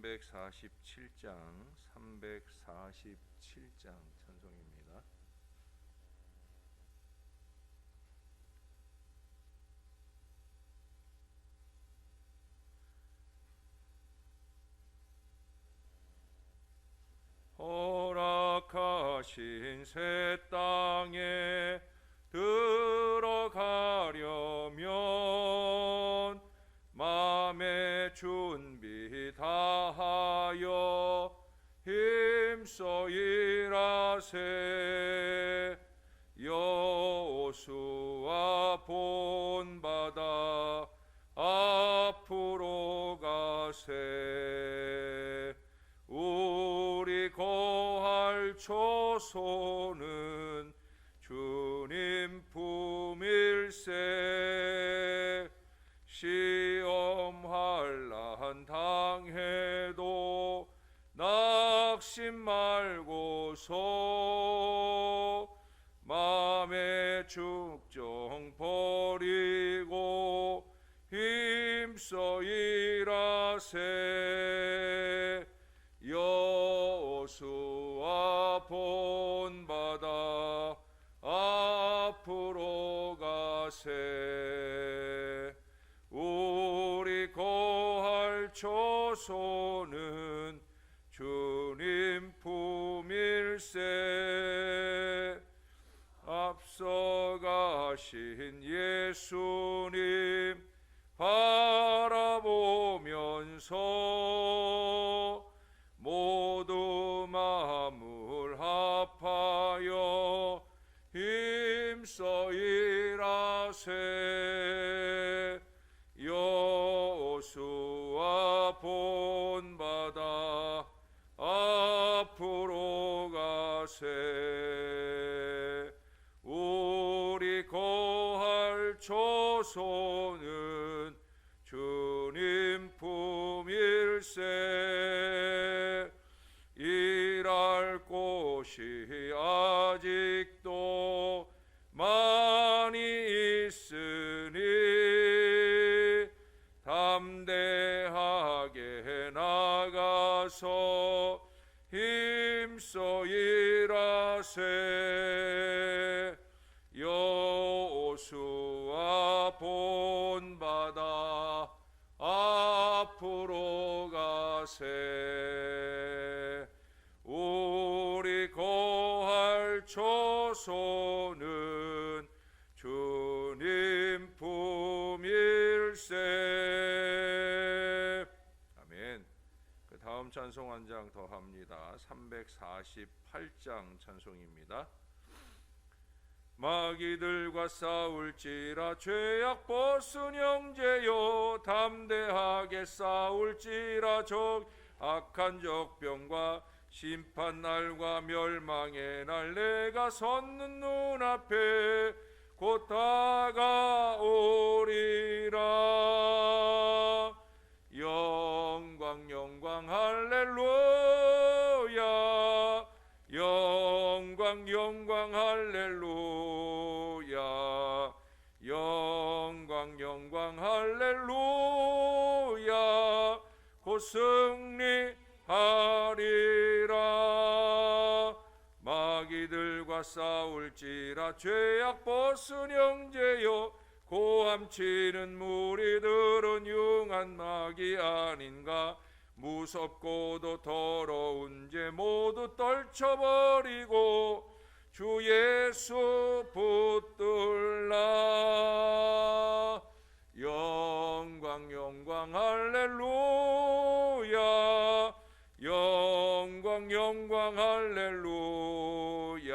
347장 찬송입니다. 허락하신 새 땅에 들어가려면 마음의 준비 다하여 힘써 일하세. 여호수아 본받아 앞으로 가세. 우리 거할 초소는 주님 품일세. 시험 환난 당해도 낙심 말고서 마음의 축정 버리고 힘써 일하세. 여호수아 본받아 앞으로 가세. 우리 거할 초소는 주님 품일세. 앞서 가신 예수님 바라보면서 모두 마음을 합하여 힘써 일하세. 여호수아 본받아 앞으로 가세. 우리 거할 초소는 주님 품일세. 일할 곳이 아직도 많이 있으니 담대하게 나가서 힘써 일하세. 여호수아 본받아 앞으로 가세. 우리 거할 초소는 주님 품일세. 아멘. 그 다음 찬송 한 장 더 합니다. 348장 찬송입니다. 마귀들과 싸울지라 죄악 벗은 형제여, 담대하게 싸울지라 적 악한 적병과 심판날과 멸망의 날 내가 섰는 눈앞에 곧 다가오리라. 영광 영광 할렐루야. 영광 영광 할렐루야. 영광 영광 할렐루야. 곧 승리하리라. 마귀들과 싸울지라 죄악 벗은 형제여, 고함치는 무리들은 융한 마귀 아닌가. 무섭고도 더러운 죄 모두 떨쳐버리고 주 예수 붙들라. 영광 영광 할렐루야. 영광 영광 할렐루야.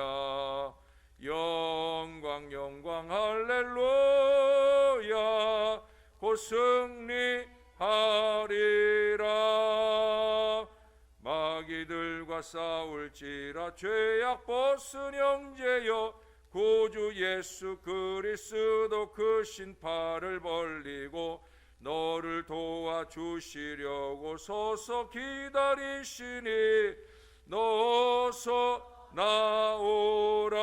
영광 영광 할렐루야. 곧 승리하리라. 마귀들과 싸울지라 죄악 벗은 형제여, 구주 예수 그리스도 그 신팔을 벌리고 너를 도와주시려고 서서 기다리시니 너서 나오라.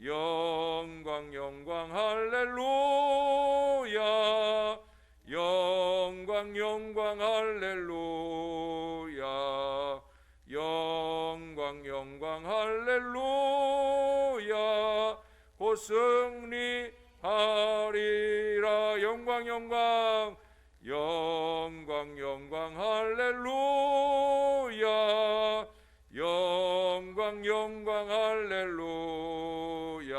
영광 영광 할렐루야. 영광 영광 할렐루야. 곧 승리하리라. 영광 영광 영광 영광 할렐루야. 영광 영광 할렐루야.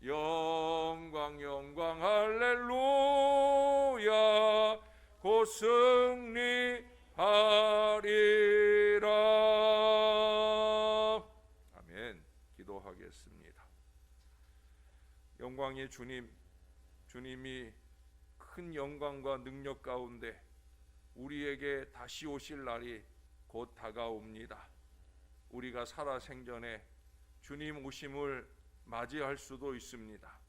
영광 영광 할렐루야. 곧 승리하리라. 아멘. 기도하겠습니다. 영광의 주님, 주님이 큰 영광과 능력 가운데 우리에게 다시 오실 날이 곧 다가옵니다. 우리가 살아생전에 주님 오심을 맞이할 수도 있습니다.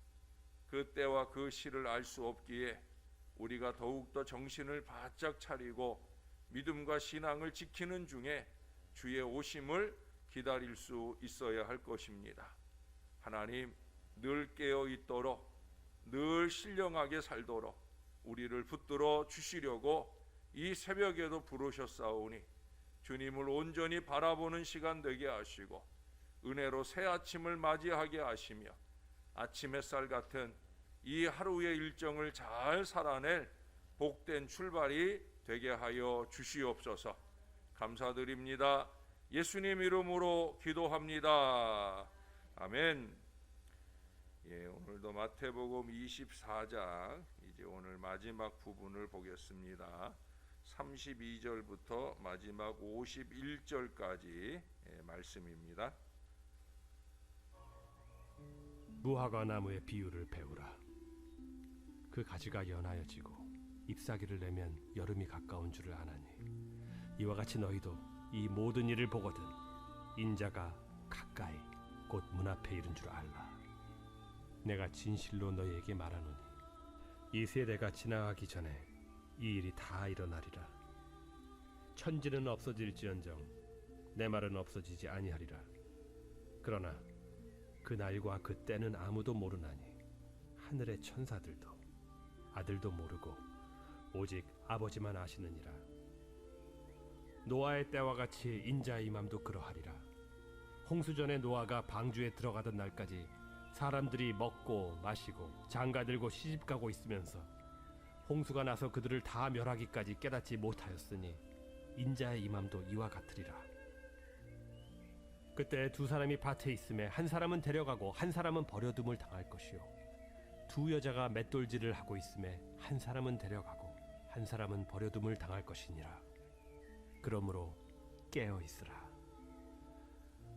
그 때와 그 시를 알 수 없기에 우리가 더욱더 정신을 바짝 차리고 믿음과 신앙을 지키는 중에 주의 오심을 기다릴 수 있어야 할 것입니다. 하나님, 늘 깨어 있도록, 늘 신령하게 살도록 우리를 붙들어 주시려고 이 새벽에도 부르셨사오니 주님을 온전히 바라보는 시간 되게 하시고 은혜로 새 아침을 맞이하게 하시며 아침 햇살 같은 이 하루의 일정을 잘 살아낼 복된 출발이 되게 하여 주시옵소서. 감사드립니다. 예수님 이름으로 기도합니다. 아멘. 오늘도 마태복음 24장 이제 오늘 마지막 부분을 보겠습니다. 32절부터 마지막 51절까지 말씀입니다. 무화과 나무의 비유를 배우라. 그 가지가 연하여지고 잎사귀를 내면 여름이 가까운 줄을 아나니 이와 같이 너희도 이 모든 일을 보거든 인자가 가까이 곧 문 앞에 이른 줄 알라. 내가 진실로 너희에게 말하노니 이 세대가 지나가기 전에 이 일이 다 일어나리라. 천지는 없어질지언정 내 말은 없어지지 아니하리라. 그러나 그 날과 그 때는 아무도 모르나니 하늘의 천사들도 아들도 모르고 오직 아버지만 아시느니라. 노아의 때와 같이 인자의 임함도 그러하리라. 홍수전에 노아가 방주에 들어가던 날까지 사람들이 먹고 마시고 장가들고 시집가고 있으면서 홍수가 나서 그들을 다 멸하기까지 깨닫지 못하였으니 인자의 임함도 이와 같으리라. 그때 두 사람이 밭에 있음에 한 사람은 데려가고 한 사람은 버려둠을 당할 것이요 두 여자가 맷돌질을 하고 있음에 한 사람은 데려가고 한 사람은 버려둠을 당할 것이니라. 그러므로 깨어 있으라.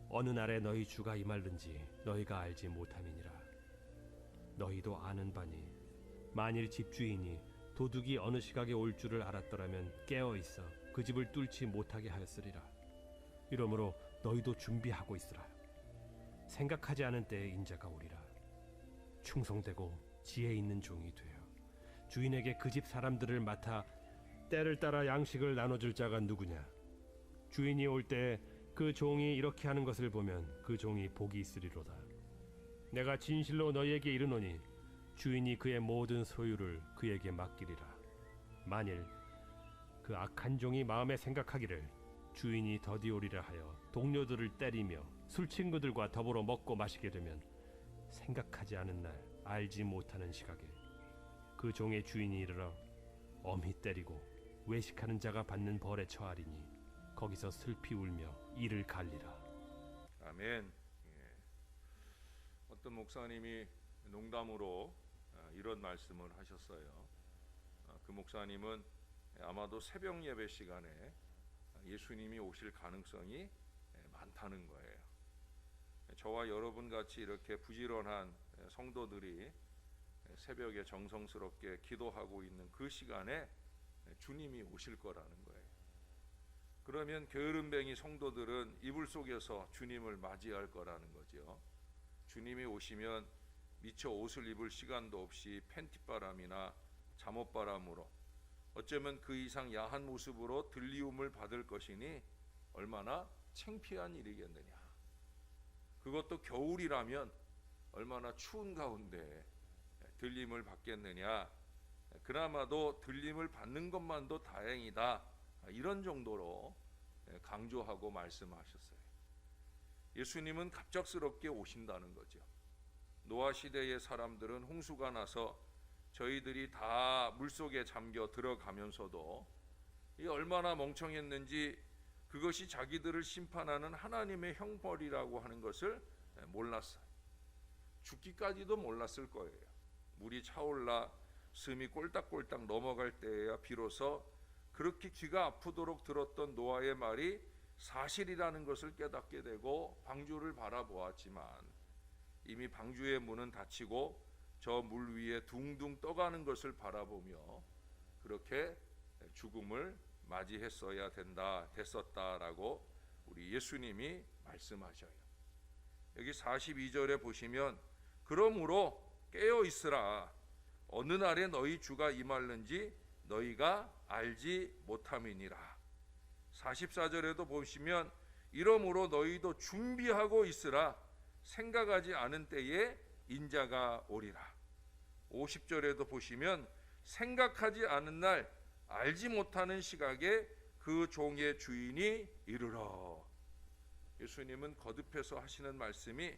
어느 날에 너희 주가 임할는지 너희가 알지 못함이니라. 너희도 아는 바니 만일 집주인이 도둑이 어느 시각에 올 줄을 알았더라면 깨어 있어 그 집을 뚫지 못하게 하였으리라. 이러므로 너희도 준비하고 있으라. 생각하지 않은 때에 인자가 오리라. 충성되고 지혜 있는 종이 되어 주인에게 그 집 사람들을 맡아 때를 따라 양식을 나눠줄 자가 누구냐. 주인이 올 때 그 종이 이렇게 하는 것을 보면 그 종이 복이 있으리로다. 내가 진실로 너희에게 이르노니 주인이 그의 모든 소유를 그에게 맡기리라. 만일 그 악한 종이 마음에 생각하기를 주인이 더디 오리라 하여 동료들을 때리며 술 친구들과 더불어 먹고 마시게 되면 생각하지 않은 날 알지 못하는 시각에 그 종의 주인이 이르러 엄히 때리고 외식하는 자가 받는 벌에 처하리니 거기서 슬피 울며 이를 갈리라. 아멘. 어떤 목사님이 농담으로 이런 말씀을 하셨어요. 그 목사님은 아마도 새벽 예배 시간에 예수님이 오실 가능성이 많다는 거예요. 저와 여러분 같이 이렇게 부지런한 성도들이 새벽에 정성스럽게 기도하고 있는 그 시간에 주님이 오실 거라는 거예요. 그러면 게으름뱅이 성도들은 이불 속에서 주님을 맞이할 거라는 거죠. 주님이 오시면 미처 옷을 입을 시간도 없이 팬티바람이나 잠옷바람으로 어쩌면 그 이상 야한 모습으로 들리움을 받을 것이니 얼마나 창피한 일이겠느냐. 그것도 겨울이라면 얼마나 추운 가운데 들림을 받겠느냐. 그나마도 들림을 받는 것만도 다행이다. 이런 정도로 강조하고 말씀하셨어요. 예수님은 갑작스럽게 오신다는 거죠. 노아 시대의 사람들은 홍수가 나서 저희들이 다 물속에 잠겨 들어가면서도 이 얼마나 멍청했는지 그것이 자기들을 심판하는 하나님의 형벌이라고 하는 것을 몰랐어요. 죽기까지도 몰랐을 거예요. 물이 차올라 숨이 꼴딱꼴딱 넘어갈 때에야 비로소 그렇게 귀가 아프도록 들었던 노아의 말이 사실이라는 것을 깨닫게 되고 방주를 바라보았지만 이미 방주의 문은 닫히고 저 물 위에 둥둥 떠가는 것을 바라보며 그렇게 죽음을 맞이했어야 됐었다라고 우리 예수님이 말씀하셔요. 여기 42절에 보시면 그러므로 깨어 있으라 어느 날에 너희 주가 임할는지 너희가 알지 못함이니라. 44절에도 보시면 이러므로 너희도 준비하고 있으라 생각하지 않은 때에 인자가 오리라. 50절에도 보시면 생각하지 않은 날 알지 못하는 시각에 그 종의 주인이 이르러. 예수님은 거듭해서 하시는 말씀이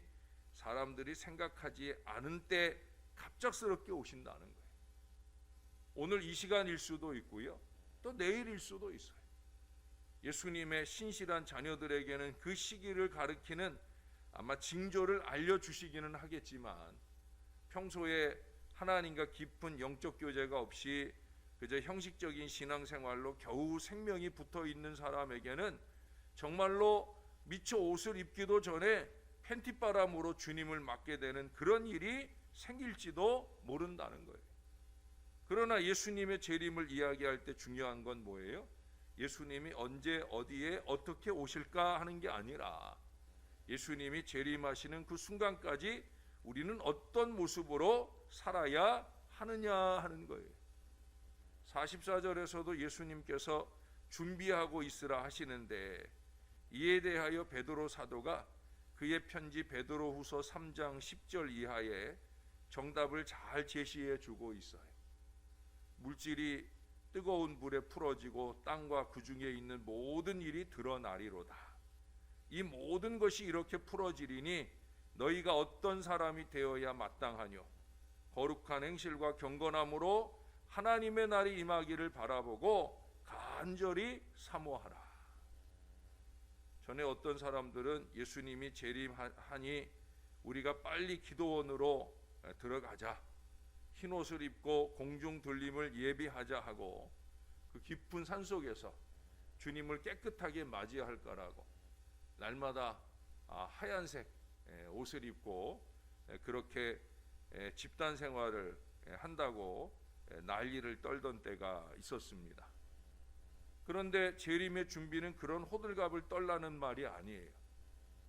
사람들이 생각하지 않은 때 갑작스럽게 오신다는 거예요. 오늘 이 시간일 수도 있고요, 또 내일일 수도 있어요. 예수님의 신실한 자녀들에게는 그 시기를 가리키는 아마 징조를 알려주시기는 하겠지만 평소에 하나님과 깊은 영적 교제가 없이 그저 형식적인 신앙생활로 겨우 생명이 붙어있는 사람에게는 정말로 미처 옷을 입기도 전에 팬티바람으로 주님을 맞게 되는 그런 일이 생길지도 모른다는 거예요. 그러나 예수님의 재림을 이야기할 때 중요한 건 뭐예요? 예수님이 언제 어디에 어떻게 오실까 하는 게 아니라 예수님이 재림하시는 그 순간까지 우리는 어떤 모습으로 살아야 하느냐 하는 거예요. 44절에서도 예수님께서 준비하고 있으라 하시는데 이에 대하여 베드로 사도가 그의 편지 베드로후서 3장 10절 이하에 정답을 잘 제시해 주고 있어요. 물질이 뜨거운 불에 풀어지고 땅과 그 중에 있는 모든 일이 드러나리로다. 이 모든 것이 이렇게 풀어지리니 너희가 어떤 사람이 되어야 마땅하뇨. 거룩한 행실과 경건함으로 하나님의 날이 임하기를 바라보고 간절히 사모하라. 전에 어떤 사람들은 예수님이 재림하니 우리가 빨리 기도원으로 들어가자, 흰옷을 입고 공중 들림을 예비하자 하고 그 깊은 산속에서 주님을 깨끗하게 맞이할 거라고 날마다 하얀색 옷을 입고 그렇게 집단 생활을 한다고 난리를 떨던 때가 있었습니다. 그런데 재림의 준비는 그런 호들갑을 떨라는 말이 아니에요.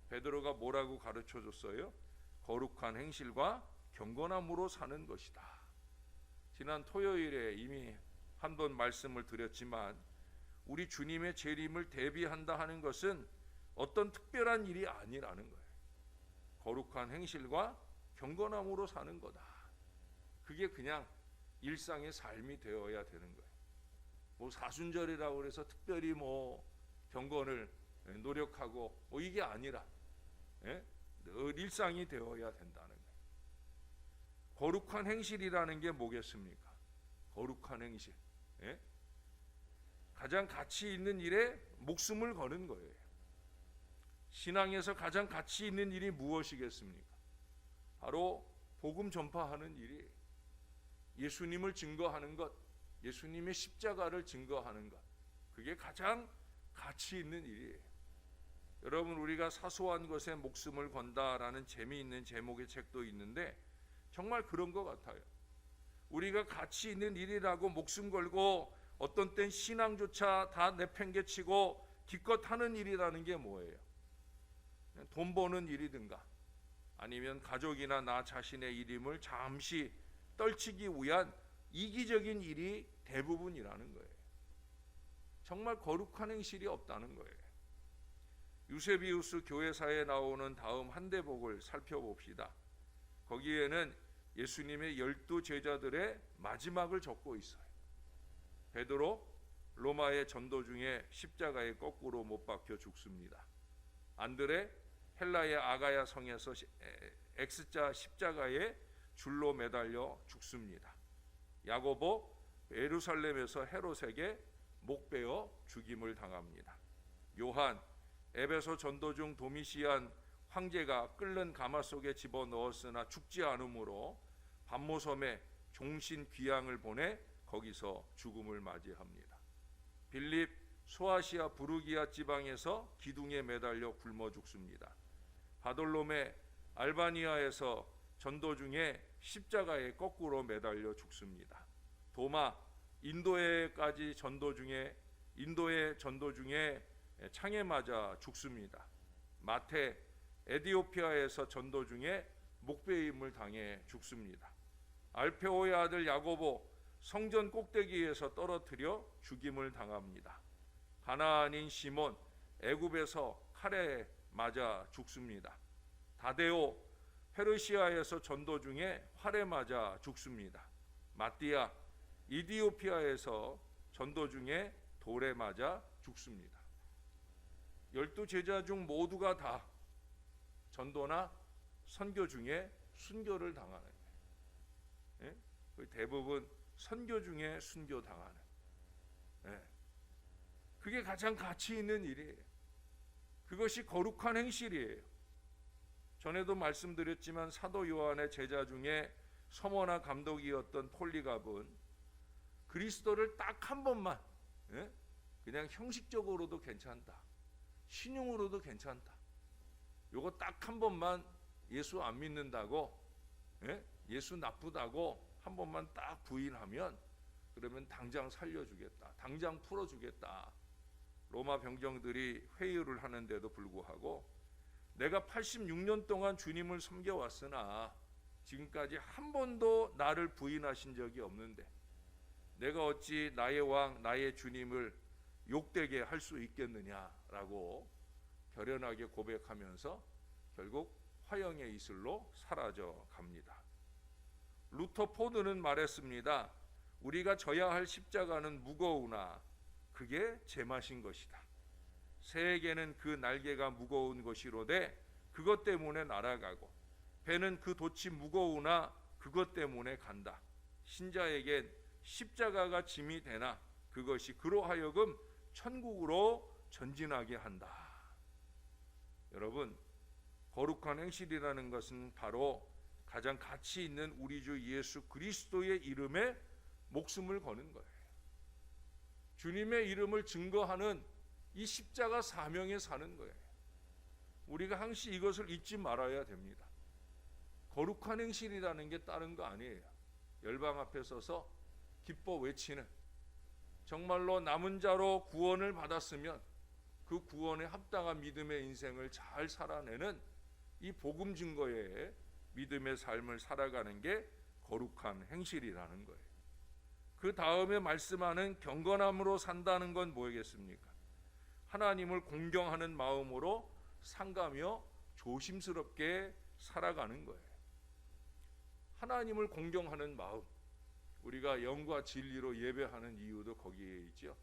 베드로가 뭐라고 가르쳐 줬어요? 거룩한 행실과 경건함으로 사는 것이다. 지난 토요일에 이미 한 번 말씀을 드렸지만 우리 주님의 재림을 대비한다 하는 것은 어떤 특별한 일이 아니라는 거예요. 거룩한 행실과 경건함으로 사는 거다. 그게 그냥 일상의 삶이 되어야 되는 거예요. 뭐 사순절이라고 해서 특별히 뭐 경건을 노력하고 뭐 이게 아니라 늘 일상이 되어야 된다는 거예요. 거룩한 행실이라는 게 뭐겠습니까? 거룩한 행실, 가장 가치 있는 일에 목숨을 거는 거예요. 신앙에서 가장 가치 있는 일이 무엇이겠습니까? 바로 복음 전파하는 일이, 예수님을 증거하는 것, 예수님의 십자가를 증거하는 것, 그게 가장 가치 있는 일이에요. 여러분, 우리가 사소한 것에 목숨을 건다라는 재미있는 제목의 책도 있는데 정말 그런 것 같아요. 우리가 가치 있는 일이라고 목숨 걸고 어떤 땐 신앙조차 다 내팽개치고 기껏 하는 일이라는 게 뭐예요? 돈 버는 일이든가 아니면 가족이나 나 자신의 이름을 잠시 떨치기 위한 이기적인 일이 대부분이라는 거예요. 정말 거룩한 행실이 없다는 거예요. 유세비우스 교회사에 나오는 다음 한대복을 살펴봅시다. 거기에는 예수님의 12 제자들의 마지막을 적고 있어요. 베드로 로마의 전도 중에 십자가에 거꾸로 못 박혀 죽습니다. 안드레 헬라의 아가야 성에서 X자 십자가에 줄로 매달려 죽습니다. 야고보 예루살렘에서 헤롯에게 목베어 죽임을 당합니다. 요한 에베소 전도 중 도미시안 황제가 끓는 가마 속에 집어넣었으나 죽지 않으므로 반모섬에 종신 귀양을 보내 거기서 죽음을 맞이합니다. 빌립 소아시아 부르기아 지방에서 기둥에 매달려 굶어 죽습니다. 바돌로메 알바니아에서 전도 중에 십자가에 거꾸로 매달려 죽습니다. 도마 인도의 전도 중에 창에 맞아 죽습니다. 마태 에디오피아에서 전도 중에 목베임을 당해 죽습니다. 알페오의 아들 야고보 성전 꼭대기에서 떨어뜨려 죽임을 당합니다. 가나안인 시몬 애굽에서 칼에 맞아 죽습니다. 다데오 페르시아에서 전도 중에 활에 맞아 죽습니다. 마띠아 이디오피아에서 전도 중에 돌에 맞아 죽습니다. 12제자 중 모두가 다 전도나 선교 중에 순교를 당하는 거예요. 대부분 선교 중에 순교 당하는. 그게 가장 가치 있는 일이에요. 그것이 거룩한 행실이에요. 전에도 말씀드렸지만 사도 요한의 제자 중에 서머나 감독이었던 폴리갑은 그리스도를 딱 한 번만, 그냥 형식적으로도 괜찮다, 신용으로도 괜찮다, 요거 딱 한 번만 예수 안 믿는다고, 예수 나쁘다고 한 번만 딱 부인하면 그러면 당장 살려주겠다, 당장 풀어주겠다. 로마 병정들이 회유를 하는데도 불구하고 내가 86년 동안 주님을 섬겨왔으나 지금까지 한 번도 나를 부인하신 적이 없는데 내가 어찌 나의 왕 나의 주님을 욕되게 할 수 있겠느냐라고 결연하게 고백하면서 결국 화형의 이슬로 사라져 갑니다. 루터포드는 말했습니다. 우리가 져야 할 십자가는 무거우나 그게 제맛인 것이다. 새에게는 그 날개가 무거운 것이로되 그것 때문에 날아가고 배는 그 돛이 무거우나 그것 때문에 간다. 신자에겐 십자가가 짐이 되나 그것이 그로 하여금 천국으로 전진하게 한다. 여러분, 거룩한 행실이라는 것은 바로 가장 가치 있는 우리 주 예수 그리스도의 이름에 목숨을 거는 거예요. 주님의 이름을 증거하는 이 십자가 사명에 사는 거예요. 우리가 항시 이것을 잊지 말아야 됩니다. 거룩한 행실이라는 게 다른 거 아니에요. 열방 앞에 서서 기뻐 외치는, 정말로 남은 자로 구원을 받았으면 그 구원에 합당한 믿음의 인생을 잘 살아내는 이 복음 증거의 믿음의 삶을 살아가는 게 거룩한 행실이라는 거예요. 그 다음에 말씀하는 경건함으로 산다는 건 뭐겠습니까? 하나님을 공경하는 마음으로 상가며 조심스럽게 살아가는 거예요. 하나님을 공경하는 마음, 우리가 영과 진리로 예배하는 이유도 거기에 있죠.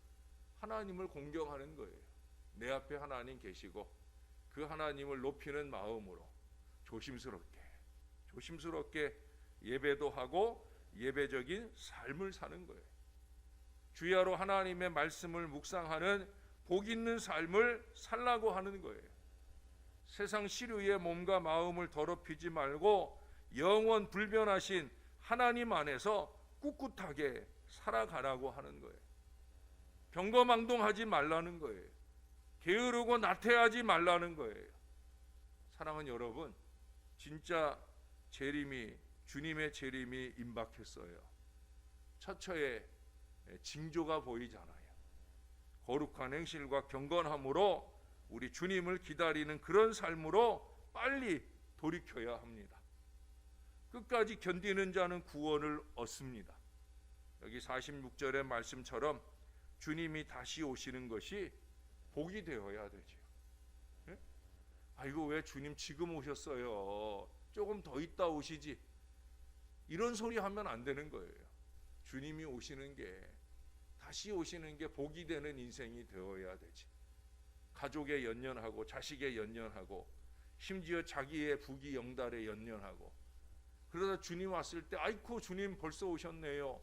하나님을 공경하는 거예요. 내 앞에 하나님 계시고 그 하나님을 높이는 마음으로 조심스럽게 예배도 하고 예배적인 삶을 사는 거예요. 주야로 하나님의 말씀을 묵상하는 복 있는 삶을 살라고 하는 거예요. 세상 시류의 몸과 마음을 더럽히지 말고 영원 불변하신 하나님 안에서 꿋꿋하게 살아가라고 하는 거예요. 경거망동하지 말라는 거예요. 게으르고 나태하지 말라는 거예요. 사랑하는 여러분, 진짜 주님의 재림이 임박했어요. 처처에 징조가 보이잖아요. 거룩한 행실과 경건함으로 우리 주님을 기다리는 그런 삶으로 빨리 돌이켜야 합니다. 끝까지 견디는 자는 구원을 얻습니다. 여기 46절의 말씀처럼 주님이 다시 오시는 것이 복이 되어야 되죠. 아이고 왜 주님 지금 오셨어요? 조금 더 있다 오시지. 이런 소리 하면 안 되는 거예요. 주님이 오시는 게, 다시 오시는 게 복이 되는 인생이 되어야 되지. 가족에 연연하고 자식에 연연하고 심지어 자기의 부귀영달에 연연하고, 그러다 주님 왔을 때 아이쿠 주님 벌써 오셨네요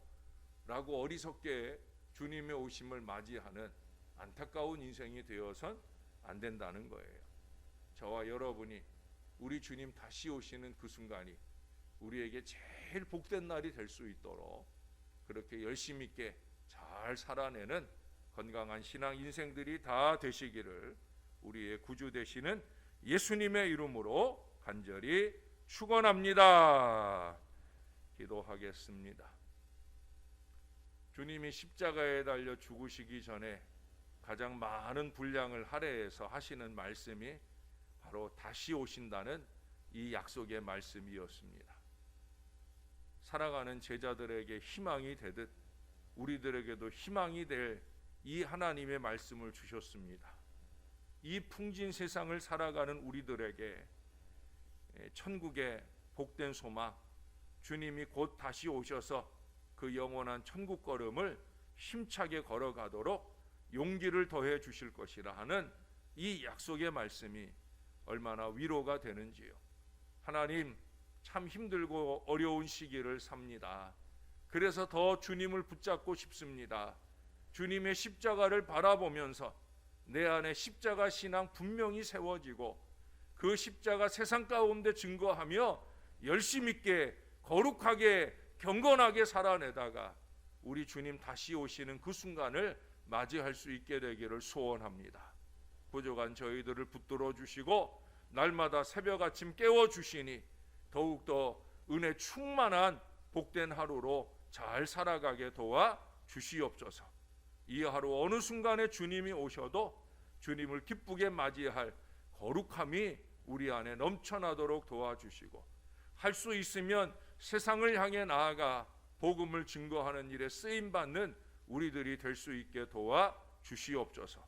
라고 어리석게 주님의 오심을 맞이하는 안타까운 인생이 되어선 안 된다는 거예요. 저와 여러분이 우리 주님 다시 오시는 그 순간이 우리에게 제일 복된 날이 될 수 있도록 그렇게 열심 있게 잘 살아내는 건강한 신앙 인생들이 다 되시기를 우리의 구주 되시는 예수님의 이름으로 간절히 축원합니다. 기도하겠습니다. 주님이 십자가에 달려 죽으시기 전에 가장 많은 분량을 할애해서 하시는 말씀이 바로 다시 오신다는 이 약속의 말씀이었습니다. 살아가는 제자들에게 희망이 되듯 우리들에게도 희망이 될 이 하나님의 말씀을 주셨습니다. 이 풍진 세상을 살아가는 우리들에게 천국의 복된 소망, 주님이 곧 다시 오셔서 그 영원한 천국 걸음을 힘차게 걸어가도록 용기를 더해 주실 것이라 하는 이 약속의 말씀이 얼마나 위로가 되는지요. 하나님, 참 힘들고 어려운 시기를 삽니다. 그래서 더 주님을 붙잡고 싶습니다. 주님의 십자가를 바라보면서 내 안에 십자가 신앙 분명히 세워지고 그 십자가 세상 가운데 증거하며 열심 있게 거룩하게 경건하게 살아내다가 우리 주님 다시 오시는 그 순간을 맞이할 수 있게 되기를 소원합니다. 부족한 저희들을 붙들어 주시고 날마다 새벽 아침 깨워 주시니 더욱더 은혜 충만한 복된 하루로 잘 살아가게 도와 주시옵소서. 이 하루 어느 순간에 주님이 오셔도 주님을 기쁘게 맞이할 거룩함이 우리 안에 넘쳐나도록 도와주시고, 할 수 있으면 세상을 향해 나아가 복음을 증거하는 일에 쓰임받는 우리들이 될 수 있게 도와 주시옵소서.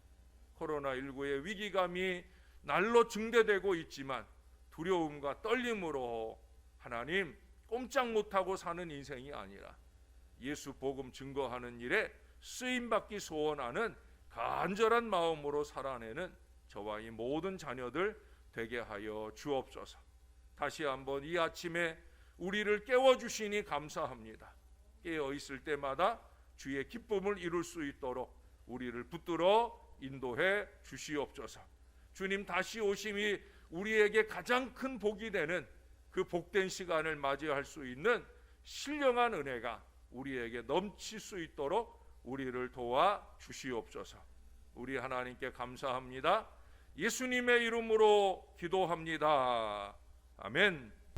코로나19의 위기감이 날로 증대되고 있지만 두려움과 떨림으로 하나님 꼼짝 못하고 사는 인생이 아니라 예수 복음 증거하는 일에 쓰임받기 소원하는 간절한 마음으로 살아내는 저와 이 모든 자녀들 되게 하여 주옵소서. 다시 한번 이 아침에 우리를 깨워주시니 감사합니다. 깨어있을 때마다 주의 기쁨을 이룰 수 있도록 우리를 붙들어 인도해 주시옵소서. 주님 다시 오심이 우리에게 가장 큰 복이 되는 그 복된 시간을 맞이할 수 있는 신령한 은혜가 우리에게 넘칠 수 있도록 우리를 도와 주시옵소서. 우리 하나님께 감사합니다. 예수님의 이름으로 기도합니다. 아멘.